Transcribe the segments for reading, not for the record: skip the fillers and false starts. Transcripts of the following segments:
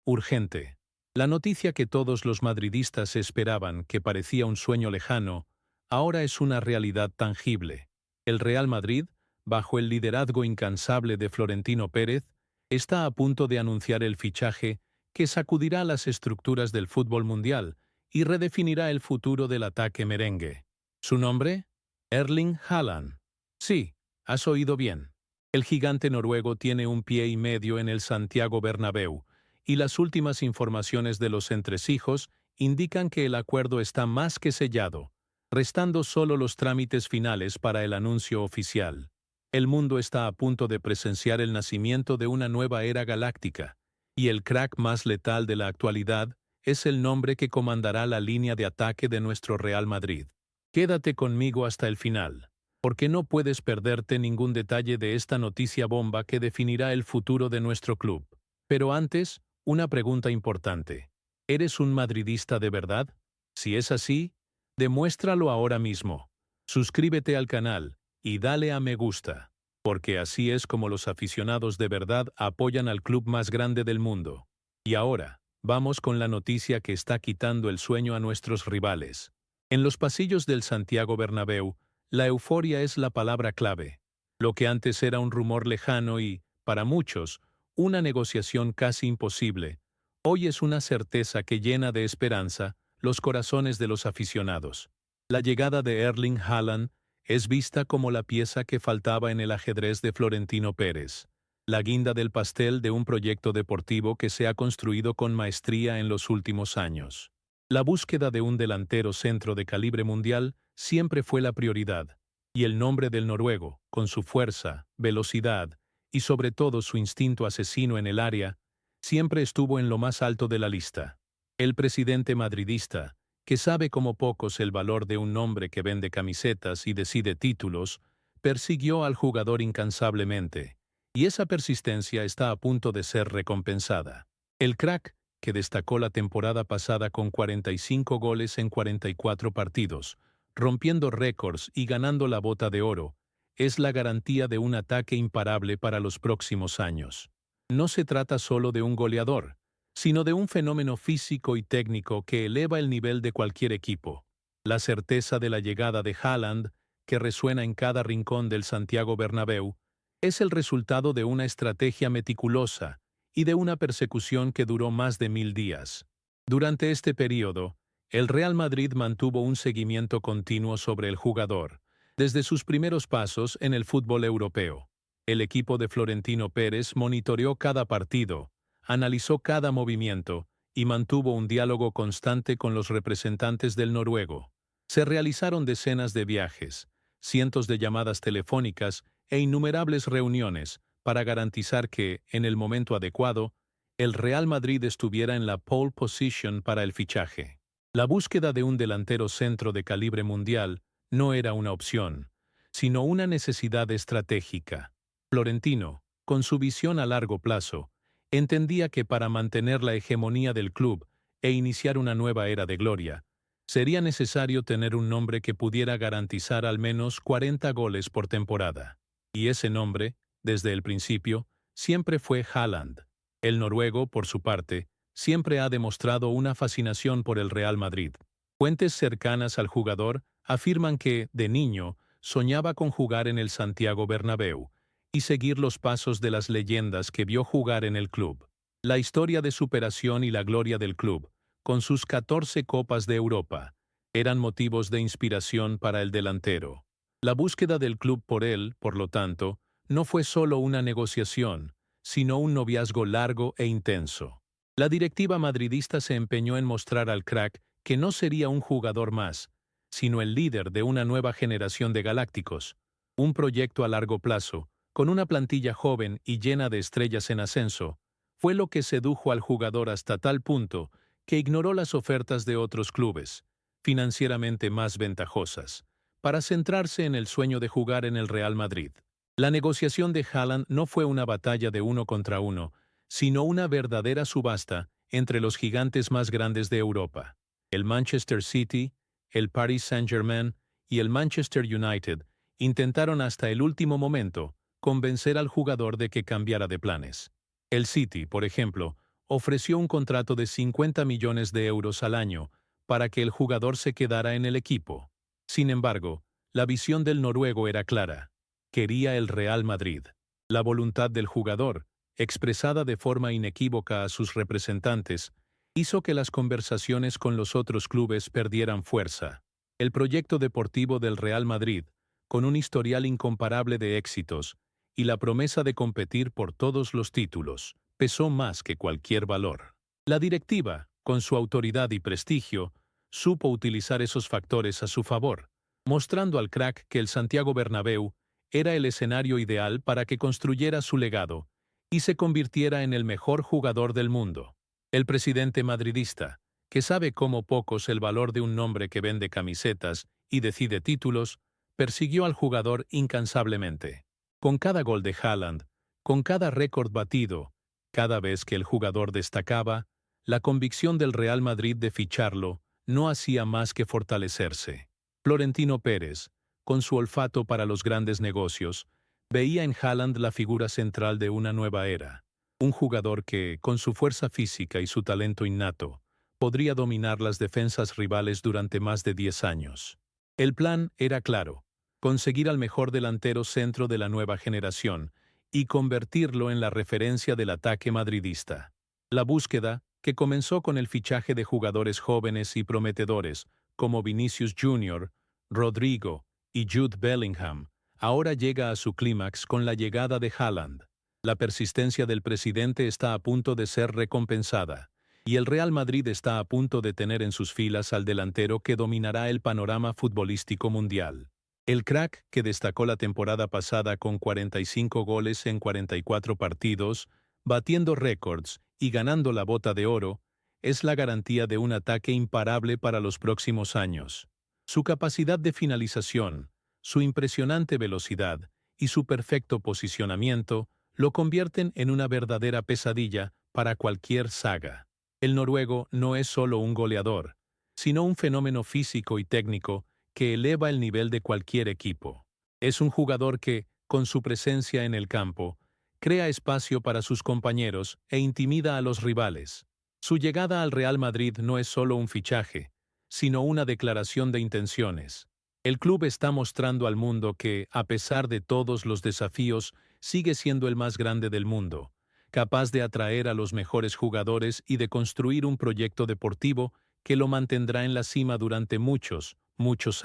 urgente. La noticia que todos los madridistas esperaban, que parecía un sueño lejano, ahora es una realidad tangible. El Real Madrid, bajo el liderazgo incansable de Florentino Pérez, está a punto de anunciar el fichaje que sacudirá las estructuras del fútbol mundial y redefinirá el futuro del ataque merengue. ¿Su nombre? Erling Haaland. Sí, has oído bien. El gigante noruego tiene un pie y medio en el Santiago Bernabéu, y las últimas informaciones de los entresijos indican que el acuerdo está más que sellado, restando solo los trámites finales para el anuncio oficial. El mundo está a punto de presenciar el nacimiento de una nueva era galáctica, y el crack más letal de la actualidad es el nombre que comandará la línea de ataque de nuestro Real Madrid. Quédate conmigo hasta el final, porque no puedes perderte ningún detalle de esta noticia bomba que definirá el futuro de nuestro club. Pero antes, una pregunta importante. ¿Eres un madridista de verdad? Si es así, demuéstralo ahora mismo. Suscríbete al canal y dale a me gusta, porque así es como los aficionados de verdad apoyan al club más grande del mundo. Y ahora, vamos con la noticia que está quitando el sueño a nuestros rivales. En los pasillos del Santiago Bernabéu, la euforia es la palabra clave. Lo que antes era un rumor lejano y, para muchos, una negociación casi imposible, hoy es una certeza que llena de esperanza los corazones de los aficionados. La llegada de Erling Haaland es vista como la pieza que faltaba en el ajedrez de Florentino Pérez, la guinda del pastel de un proyecto deportivo que se ha construido con maestría en los últimos años. La búsqueda de un delantero centro de calibre mundial siempre fue la prioridad, y el nombre del noruego, con su fuerza, velocidad y sobre todo su instinto asesino en el área, siempre estuvo en lo más alto de la lista. El presidente madridista, que sabe como pocos el valor de un nombre que vende camisetas y decide títulos, persiguió al jugador incansablemente, y esa persistencia está a punto de ser recompensada. El crack, que destacó la temporada pasada con 45 goles en 44 partidos, rompiendo récords y ganando la Bota de Oro, es la garantía de un ataque imparable para los próximos años. No se trata solo de un goleador, sino de un fenómeno físico y técnico que eleva el nivel de cualquier equipo. La certeza de la llegada de Haaland, que resuena en cada rincón del Santiago Bernabéu, es el resultado de una estrategia meticulosa y de una persecución que duró más de 1000 días. Durante este período, el Real Madrid mantuvo un seguimiento continuo sobre el jugador, desde sus primeros pasos en el fútbol europeo. El equipo de Florentino Pérez monitoreó cada partido, analizó cada movimiento y mantuvo un diálogo constante con los representantes del noruego. Se realizaron decenas de viajes, cientos de llamadas telefónicas e innumerables reuniones para garantizar que, en el momento adecuado, el Real Madrid estuviera en la pole position para el fichaje. La búsqueda de un delantero centro de calibre mundial no era una opción, sino una necesidad estratégica. Florentino, con su visión a largo plazo, entendía que para mantener la hegemonía del club e iniciar una nueva era de gloria, sería necesario tener un nombre que pudiera garantizar al menos 40 goles por temporada. Y ese nombre, desde el principio, siempre fue Haaland. El noruego, por su parte, siempre ha demostrado una fascinación por el Real Madrid. Fuentes cercanas al jugador afirman que, de niño, soñaba con jugar en el Santiago Bernabéu y seguir los pasos de las leyendas que vio jugar en el club. La historia de superación y la gloria del club, con sus 14 Copas de Europa, eran motivos de inspiración para el delantero. La búsqueda del club por él, por lo tanto, no fue solo una negociación, sino un noviazgo largo e intenso. La directiva madridista se empeñó en mostrar al crack que no sería un jugador más, sino el líder de una nueva generación de galácticos, un proyecto a largo plazo, con una plantilla joven y llena de estrellas en ascenso, fue lo que sedujo al jugador hasta tal punto que ignoró las ofertas de otros clubes, financieramente más ventajosas, para centrarse en el sueño de jugar en el Real Madrid. La negociación de Haaland no fue una batalla de uno contra uno, sino una verdadera subasta entre los gigantes más grandes de Europa. El Manchester City, el Paris Saint-Germain y el Manchester United intentaron hasta el último momento convencer al jugador de que cambiara de planes. El City, por ejemplo, ofreció un contrato de 50 millones de euros al año para que el jugador se quedara en el equipo. Sin embargo, la visión del noruego era clara. Quería el Real Madrid. La voluntad del jugador, expresada de forma inequívoca a sus representantes, hizo que las conversaciones con los otros clubes perdieran fuerza. El proyecto deportivo del Real Madrid, con un historial incomparable de éxitos, y la promesa de competir por todos los títulos, pesó más que cualquier valor. La directiva, con su autoridad y prestigio, supo utilizar esos factores a su favor, mostrando al crack que el Santiago Bernabéu era el escenario ideal para que construyera su legado y se convirtiera en el mejor jugador del mundo. El presidente madridista, que sabe como pocos el valor de un nombre que vende camisetas y decide títulos, persiguió al jugador incansablemente. Con cada gol de Haaland, con cada récord batido, cada vez que el jugador destacaba, la convicción del Real Madrid de ficharlo no hacía más que fortalecerse. Florentino Pérez, con su olfato para los grandes negocios, veía en Haaland la figura central de una nueva era. Un jugador que, con su fuerza física y su talento innato, podría dominar las defensas rivales durante más de 10 años. El plan era claro: conseguir al mejor delantero centro de la nueva generación y convertirlo en la referencia del ataque madridista. La búsqueda, que comenzó con el fichaje de jugadores jóvenes y prometedores como Vinicius Jr., Rodrigo y Jude Bellingham, ahora llega a su clímax con la llegada de Haaland. La persistencia del presidente está a punto de ser recompensada, y el Real Madrid está a punto de tener en sus filas al delantero que dominará el panorama futbolístico mundial. El crack, que destacó la temporada pasada con 45 goles en 44 partidos, batiendo récords y ganando la Bota de Oro, es la garantía de un ataque imparable para los próximos años. Su capacidad de finalización, su impresionante velocidad y su perfecto posicionamiento lo convierten en una verdadera pesadilla para cualquier saga. El noruego no es solo un goleador, sino un fenómeno físico y técnico que eleva el nivel de cualquier equipo. Es un jugador que, con su presencia en el campo, crea espacio para sus compañeros e intimida a los rivales. Su llegada al Real Madrid no es solo un fichaje, sino una declaración de intenciones. El club está mostrando al mundo que, a pesar de todos los desafíos, sigue siendo el más grande del mundo, capaz de atraer a los mejores jugadores y de construir un proyecto deportivo que lo mantendrá en la cima durante muchos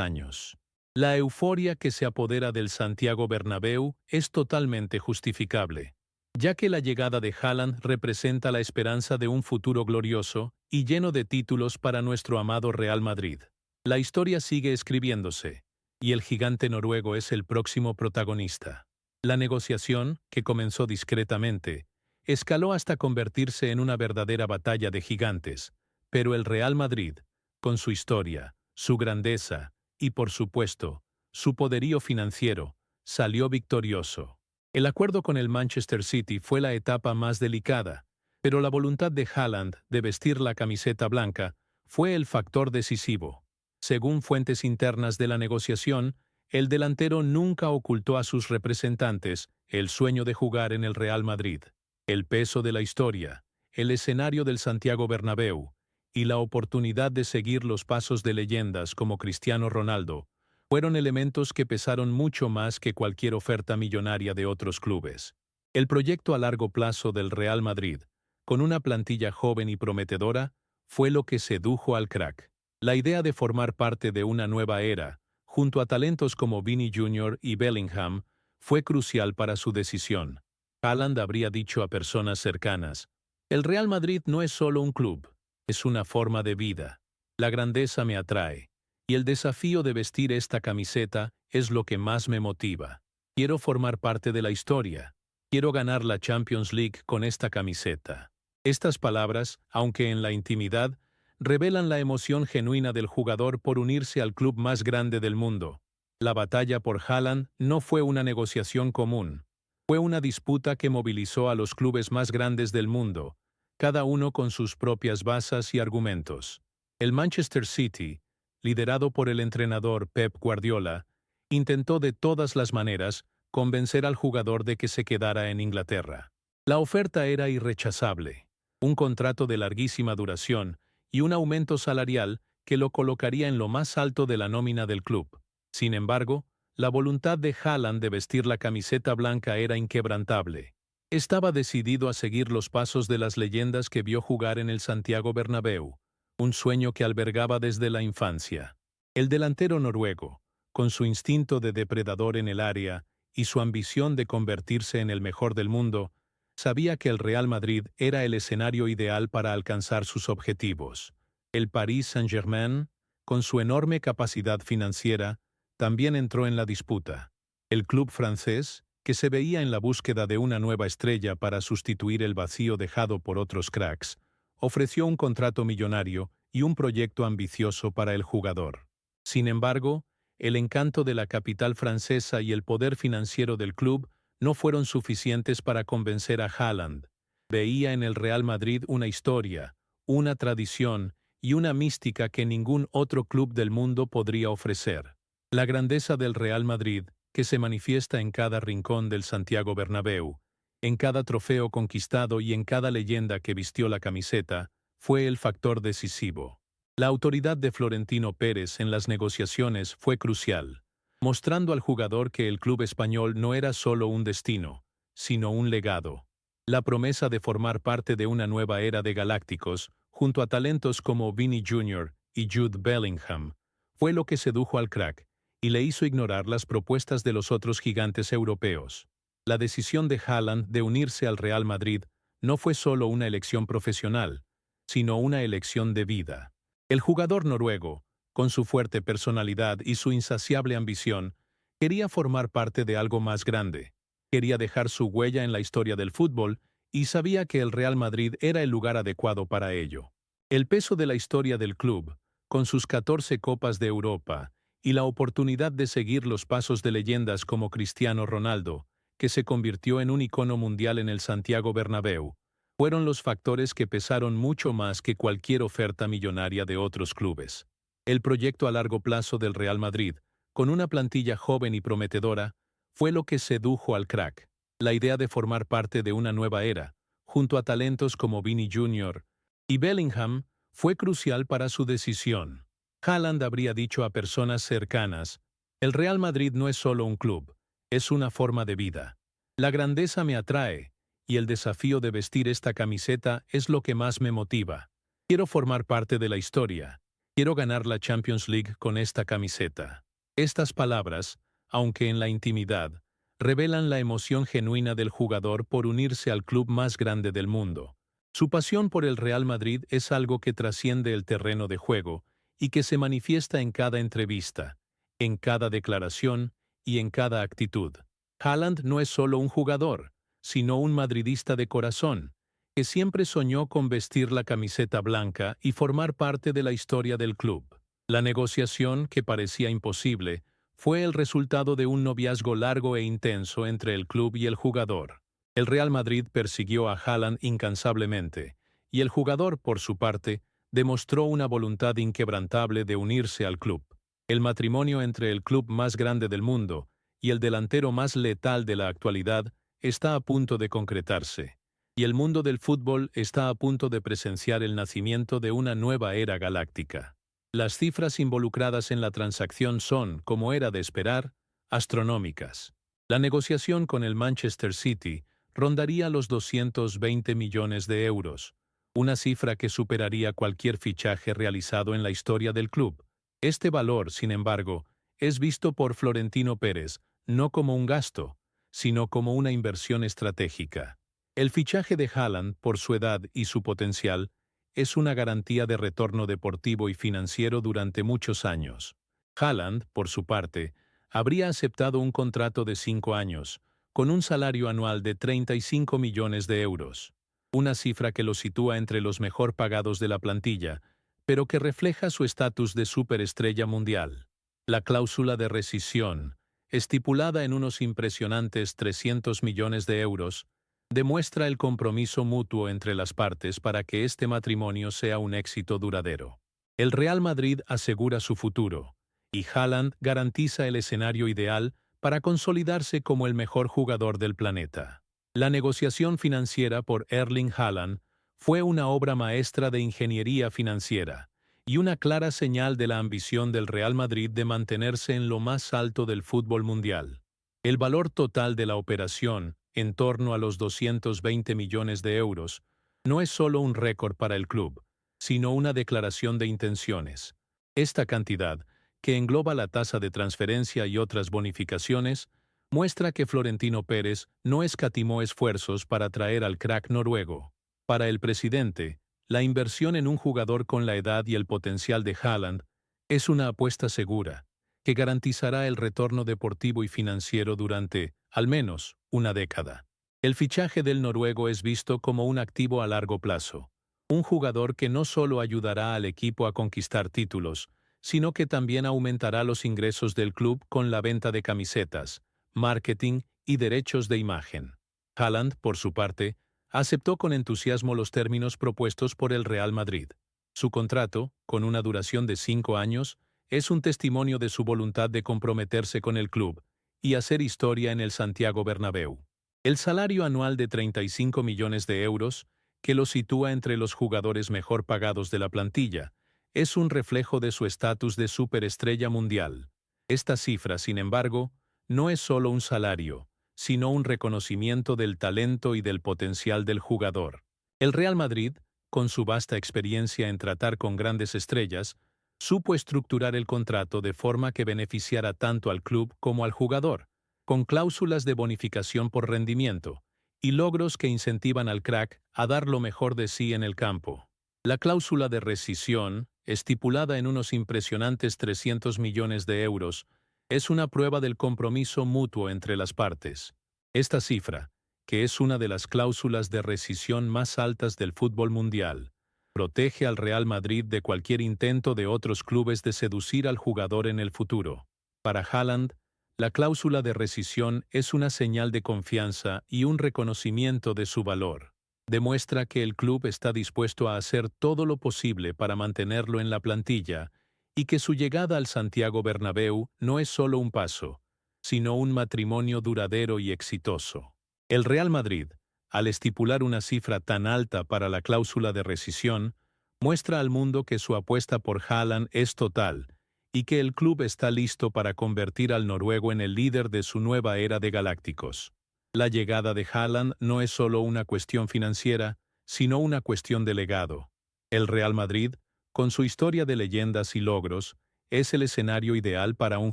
años. La euforia que se apodera del Santiago Bernabéu es totalmente justificable, ya que la llegada de Haaland representa la esperanza de un futuro glorioso y lleno de títulos para nuestro amado Real Madrid. La historia sigue escribiéndose, y el gigante noruego es el próximo protagonista. La negociación, que comenzó discretamente, escaló hasta convertirse en una verdadera batalla de gigantes, pero el Real Madrid, con su historia, su grandeza y, por supuesto, su poderío financiero, salió victorioso. El acuerdo con el Manchester City fue la etapa más delicada, pero la voluntad de Haaland de vestir la camiseta blanca fue el factor decisivo. Según fuentes internas de la negociación, el delantero nunca ocultó a sus representantes el sueño de jugar en el Real Madrid. El peso de la historia, el escenario del Santiago Bernabéu y la oportunidad de seguir los pasos de leyendas como Cristiano Ronaldo fueron elementos que pesaron mucho más que cualquier oferta millonaria de otros clubes. El proyecto a largo plazo del Real Madrid, con una plantilla joven y prometedora, fue lo que sedujo al crack. La idea de formar parte de una nueva era, junto a talentos como Vini Jr. y Bellingham, fue crucial para su decisión. Haaland habría dicho a personas cercanas: «El Real Madrid no es solo un club, es una forma de vida. La grandeza me atrae, y el desafío de vestir esta camiseta es lo que más me motiva. Quiero formar parte de la historia. Quiero ganar la Champions League con esta camiseta». Estas palabras, aunque en la intimidad, revelan la emoción genuina del jugador por unirse al club más grande del mundo. La batalla por Haaland no fue una negociación común. Fue una disputa que movilizó a los clubes más grandes del mundo, cada uno con sus propias bases y argumentos. El Manchester City, liderado por el entrenador Pep Guardiola, intentó de todas las maneras convencer al jugador de que se quedara en Inglaterra. La oferta era irrechazable: un contrato de larguísima duración y un aumento salarial que lo colocaría en lo más alto de la nómina del club. Sin embargo, la voluntad de Haaland de vestir la camiseta blanca era inquebrantable. Estaba decidido a seguir los pasos de las leyendas que vio jugar en el Santiago Bernabéu, un sueño que albergaba desde la infancia. El delantero noruego, con su instinto de depredador en el área y su ambición de convertirse en el mejor del mundo, sabía que el Real Madrid era el escenario ideal para alcanzar sus objetivos. El Paris Saint-Germain, con su enorme capacidad financiera, también entró en la disputa. El club francés, que se veía en la búsqueda de una nueva estrella para sustituir el vacío dejado por otros cracks, ofreció un contrato millonario y un proyecto ambicioso para el jugador. Sin embargo, el encanto de la capital francesa y el poder financiero del club no fueron suficientes para convencer a Haaland. Veía en el Real Madrid una historia, una tradición y una mística que ningún otro club del mundo podría ofrecer. La grandeza del Real Madrid, que se manifiesta en cada rincón del Santiago Bernabéu, en cada trofeo conquistado y en cada leyenda que vistió la camiseta, fue el factor decisivo. La autoridad de Florentino Pérez en las negociaciones fue crucial, mostrando al jugador que el club español no era solo un destino, sino un legado. La promesa de formar parte de una nueva era de galácticos, junto a talentos como Vini Jr. y Jude Bellingham, fue lo que sedujo al crack y le hizo ignorar las propuestas de los otros gigantes europeos. La decisión de Haaland de unirse al Real Madrid no fue solo una elección profesional, sino una elección de vida. El jugador noruego, con su fuerte personalidad y su insaciable ambición, quería formar parte de algo más grande. Quería dejar su huella en la historia del fútbol y sabía que el Real Madrid era el lugar adecuado para ello. El peso de la historia del club, con sus 14 Copas de Europa, y la oportunidad de seguir los pasos de leyendas como Cristiano Ronaldo, que se convirtió en un icono mundial en el Santiago Bernabéu, fueron los factores que pesaron mucho más que cualquier oferta millonaria de otros clubes. El proyecto a largo plazo del Real Madrid, con una plantilla joven y prometedora, fue lo que sedujo al crack. La idea de formar parte de una nueva era, junto a talentos como Vini Jr. y Bellingham, fue crucial para su decisión. Haaland habría dicho a personas cercanas: «El Real Madrid no es solo un club, es una forma de vida. La grandeza me atrae, y el desafío de vestir esta camiseta es lo que más me motiva. Quiero formar parte de la historia. Quiero ganar la Champions League con esta camiseta». Estas palabras, aunque en la intimidad, revelan la emoción genuina del jugador por unirse al club más grande del mundo. Su pasión por el Real Madrid es algo que trasciende el terreno de juego y que se manifiesta en cada entrevista, en cada declaración y en cada actitud. Haaland no es solo un jugador, sino un madridista de corazón, que siempre soñó con vestir la camiseta blanca y formar parte de la historia del club. La negociación, que parecía imposible, fue el resultado de un noviazgo largo e intenso entre el club y el jugador. El Real Madrid persiguió a Haaland incansablemente, y el jugador, por su parte, demostró una voluntad inquebrantable de unirse al club. El matrimonio entre el club más grande del mundo y el delantero más letal de la actualidad está a punto de concretarse, y el mundo del fútbol está a punto de presenciar el nacimiento de una nueva era galáctica. Las cifras involucradas en la transacción son, como era de esperar, astronómicas. La negociación con el Manchester City rondaría los 220 millones de euros, una cifra que superaría cualquier fichaje realizado en la historia del club. Este valor, sin embargo, es visto por Florentino Pérez no como un gasto, sino como una inversión estratégica. El fichaje de Haaland, por su edad y su potencial, es una garantía de retorno deportivo y financiero durante muchos años. Haaland, por su parte, habría aceptado un contrato de 5 años, con un salario anual de 35 millones de euros, una cifra que lo sitúa entre los mejor pagados de la plantilla, pero que refleja su estatus de superestrella mundial. La cláusula de rescisión, estipulada en unos impresionantes 300 millones de euros, demuestra el compromiso mutuo entre las partes para que este matrimonio sea un éxito duradero. El Real Madrid asegura su futuro, y Haaland garantiza el escenario ideal para consolidarse como el mejor jugador del planeta. La negociación financiera por Erling Haaland Fue una obra maestra de ingeniería financiera y una clara señal de la ambición del Real Madrid de mantenerse en lo más alto del fútbol mundial. El valor total de la operación, en torno a los 220 millones de euros, no es solo un récord para el club, sino una declaración de intenciones. Esta cantidad, que engloba la tasa de transferencia y otras bonificaciones, muestra que Florentino Pérez no escatimó esfuerzos para traer al crack noruego. Para el presidente, la inversión en un jugador con la edad y el potencial de Haaland es una apuesta segura, que garantizará el retorno deportivo y financiero durante, al menos, una década. El fichaje del noruego es visto como un activo a largo plazo, un jugador que no solo ayudará al equipo a conquistar títulos, sino que también aumentará los ingresos del club con la venta de camisetas, marketing y derechos de imagen. Haaland, por su parte, aceptó con entusiasmo los términos propuestos por el Real Madrid. Su contrato, con una duración de 5 años, es un testimonio de su voluntad de comprometerse con el club y hacer historia en el Santiago Bernabéu. El salario anual de 35 millones de euros, que lo sitúa entre los jugadores mejor pagados de la plantilla, es un reflejo de su estatus de superestrella mundial. Esta cifra, sin embargo, no es solo un salario, sino un reconocimiento del talento y del potencial del jugador. El Real Madrid, con su vasta experiencia en tratar con grandes estrellas, supo estructurar el contrato de forma que beneficiara tanto al club como al jugador, con cláusulas de bonificación por rendimiento y logros que incentivan al crack a dar lo mejor de sí en el campo. La cláusula de rescisión, estipulada en unos impresionantes 300 millones de euros, es una prueba del compromiso mutuo entre las partes. Esta cifra, que es una de las cláusulas de rescisión más altas del fútbol mundial, protege al Real Madrid de cualquier intento de otros clubes de seducir al jugador en el futuro. Para Haaland, la cláusula de rescisión es una señal de confianza y un reconocimiento de su valor. Demuestra que el club está dispuesto a hacer todo lo posible para mantenerlo en la plantilla y que su llegada al Santiago Bernabéu no es solo un paso, sino un matrimonio duradero y exitoso. El Real Madrid, al estipular una cifra tan alta para la cláusula de rescisión, muestra al mundo que su apuesta por Haaland es total y que el club está listo para convertir al noruego en el líder de su nueva era de galácticos. La llegada de Haaland no es solo una cuestión financiera, sino una cuestión de legado. El Real Madrid, con su historia de leyendas y logros, es el escenario ideal para un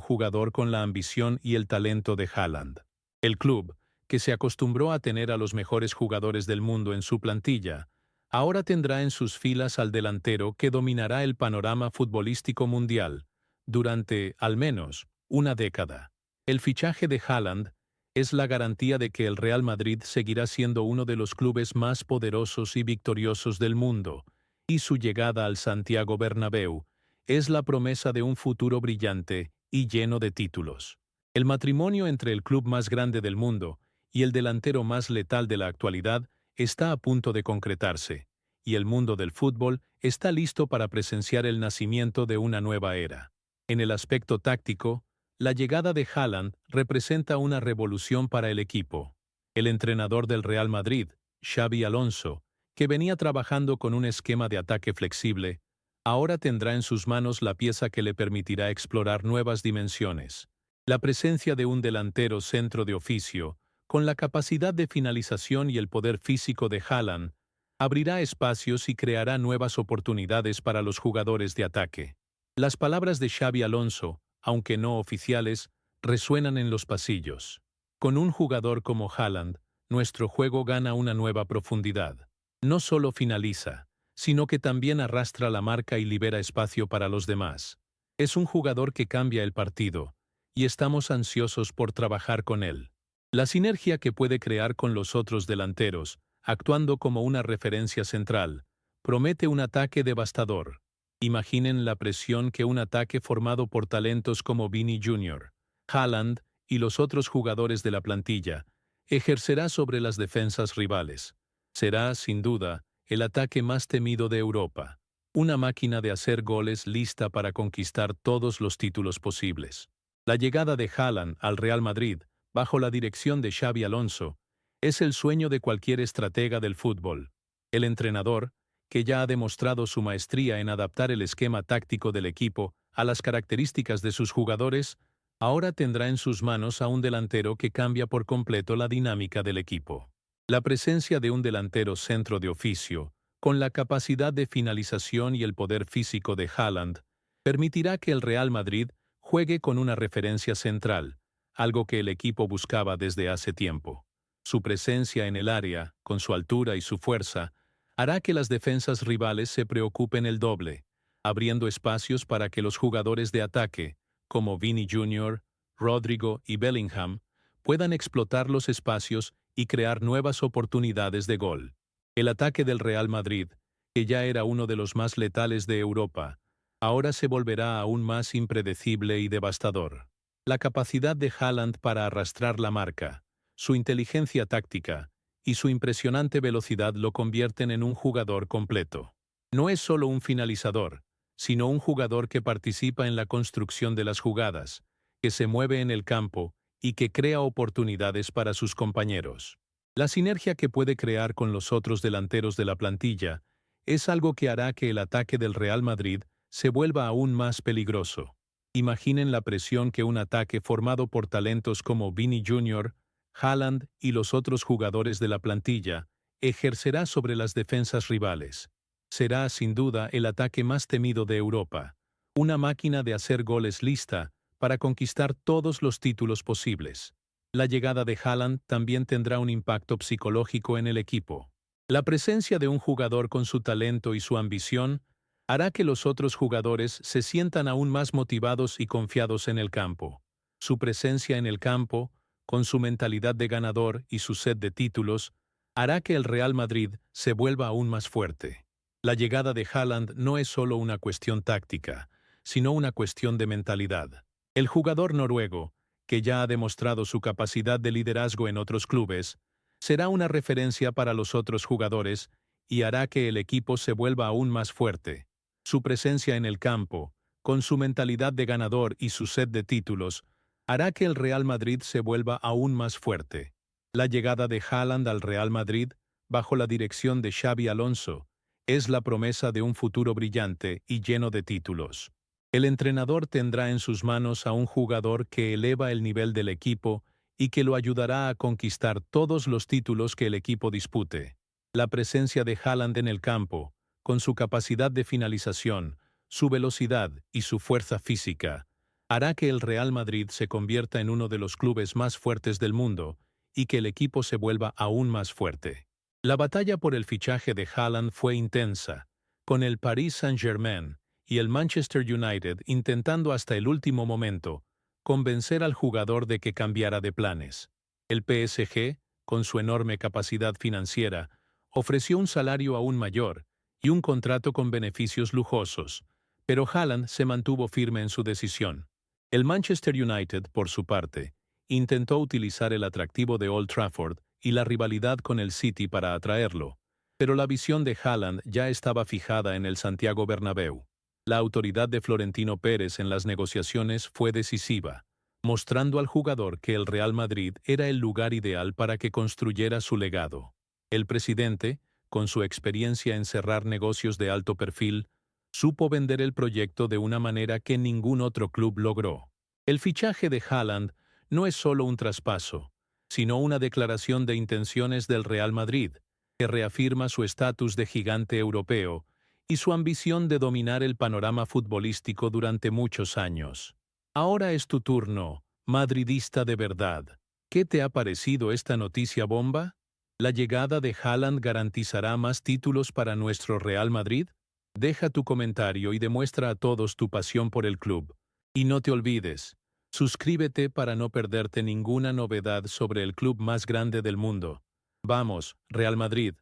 jugador con la ambición y el talento de Haaland. El club, que se acostumbró a tener a los mejores jugadores del mundo en su plantilla, ahora tendrá en sus filas al delantero que dominará el panorama futbolístico mundial durante, al menos, una década. El fichaje de Haaland es la garantía de que el Real Madrid seguirá siendo uno de los clubes más poderosos y victoriosos del mundo, y su llegada al Santiago Bernabéu es la promesa de un futuro brillante y lleno de títulos. El matrimonio entre el club más grande del mundo y el delantero más letal de la actualidad está a punto de concretarse, y el mundo del fútbol está listo para presenciar el nacimiento de una nueva era. En el aspecto táctico, la llegada de Haaland representa una revolución para el equipo. El entrenador del Real Madrid, Xabi Alonso, que venía trabajando con un esquema de ataque flexible, ahora tendrá en sus manos la pieza que le permitirá explorar nuevas dimensiones. La presencia de un delantero centro de oficio, con la capacidad de finalización y el poder físico de Haaland, abrirá espacios y creará nuevas oportunidades para los jugadores de ataque. Las palabras de Xabi Alonso, aunque no oficiales, resuenan en los pasillos. Con un jugador como Haaland, nuestro juego gana una nueva profundidad. No solo finaliza, sino que también arrastra la marca y libera espacio para los demás. Es un jugador que cambia el partido, y estamos ansiosos por trabajar con él. La sinergia que puede crear con los otros delanteros, actuando como una referencia central, promete un ataque devastador. Imaginen la presión que un ataque formado por talentos como Vini Jr., Haaland y los otros jugadores de la plantilla ejercerá sobre las defensas rivales. Será, sin duda, el ataque más temido de Europa. Una máquina de hacer goles lista para conquistar todos los títulos posibles. La llegada de Haaland al Real Madrid, bajo la dirección de Xabi Alonso, es el sueño de cualquier estratega del fútbol. El entrenador, que ya ha demostrado su maestría en adaptar el esquema táctico del equipo a las características de sus jugadores, ahora tendrá en sus manos a un delantero que cambia por completo la dinámica del equipo. La presencia de un delantero centro de oficio, con la capacidad de finalización y el poder físico de Haaland, permitirá que el Real Madrid juegue con una referencia central, algo que el equipo buscaba desde hace tiempo. Su presencia en el área, con su altura y su fuerza, hará que las defensas rivales se preocupen el doble, abriendo espacios para que los jugadores de ataque, como Vini Jr., Rodrigo y Bellingham, puedan explotar los espacios y crear nuevas oportunidades de gol. El ataque del Real Madrid, que ya era uno de los más letales de Europa, ahora se volverá aún más impredecible y devastador. La capacidad de Haaland para arrastrar la marca, su inteligencia táctica y su impresionante velocidad lo convierten en un jugador completo. No es solo un finalizador, sino un jugador que participa en la construcción de las jugadas, que se mueve en el campo y que crea oportunidades para sus compañeros. La sinergia que puede crear con los otros delanteros de la plantilla es algo que hará que el ataque del Real Madrid se vuelva aún más peligroso. Imaginen la presión que un ataque formado por talentos como Vini Jr., Haaland y los otros jugadores de la plantilla ejercerá sobre las defensas rivales. Será, sin duda, el ataque más temido de Europa, una máquina de hacer goles lista para conquistar todos los títulos posibles. La llegada de Haaland también tendrá un impacto psicológico en el equipo. La presencia de un jugador con su talento y su ambición hará que los otros jugadores se sientan aún más motivados y confiados en el campo. Su presencia en el campo, con su mentalidad de ganador y su sed de títulos, hará que el Real Madrid se vuelva aún más fuerte. La llegada de Haaland no es solo una cuestión táctica, sino una cuestión de mentalidad. El jugador noruego, que ya ha demostrado su capacidad de liderazgo en otros clubes, será una referencia para los otros jugadores y hará que el equipo se vuelva aún más fuerte. Su presencia en el campo, con su mentalidad de ganador y su sed de títulos, hará que el Real Madrid se vuelva aún más fuerte. La llegada de Haaland al Real Madrid, bajo la dirección de Xabi Alonso, es la promesa de un futuro brillante y lleno de títulos. El entrenador tendrá en sus manos a un jugador que eleva el nivel del equipo y que lo ayudará a conquistar todos los títulos que el equipo dispute. La presencia de Haaland en el campo, con su capacidad de finalización, su velocidad y su fuerza física, hará que el Real Madrid se convierta en uno de los clubes más fuertes del mundo y que el equipo se vuelva aún más fuerte. La batalla por el fichaje de Haaland fue intensa, con el Paris Saint-Germain y el Manchester United intentando hasta el último momento convencer al jugador de que cambiara de planes. El PSG, con su enorme capacidad financiera, ofreció un salario aún mayor y un contrato con beneficios lujosos, pero Haaland se mantuvo firme en su decisión. El Manchester United, por su parte, intentó utilizar el atractivo de Old Trafford y la rivalidad con el City para atraerlo, pero la visión de Haaland ya estaba fijada en el Santiago Bernabéu. La autoridad de Florentino Pérez en las negociaciones fue decisiva, mostrando al jugador que el Real Madrid era el lugar ideal para que construyera su legado. El presidente, con su experiencia en cerrar negocios de alto perfil, supo vender el proyecto de una manera que ningún otro club logró. El fichaje de Haaland no es solo un traspaso, sino una declaración de intenciones del Real Madrid, que reafirma su estatus de gigante europeo y su ambición de dominar el panorama futbolístico durante muchos años. Ahora es tu turno, madridista de verdad. ¿Qué te ha parecido esta noticia bomba? ¿La llegada de Haaland garantizará más títulos para nuestro Real Madrid? Deja tu comentario y demuestra a todos tu pasión por el club. Y no te olvides, suscríbete para no perderte ninguna novedad sobre el club más grande del mundo. Vamos, Real Madrid.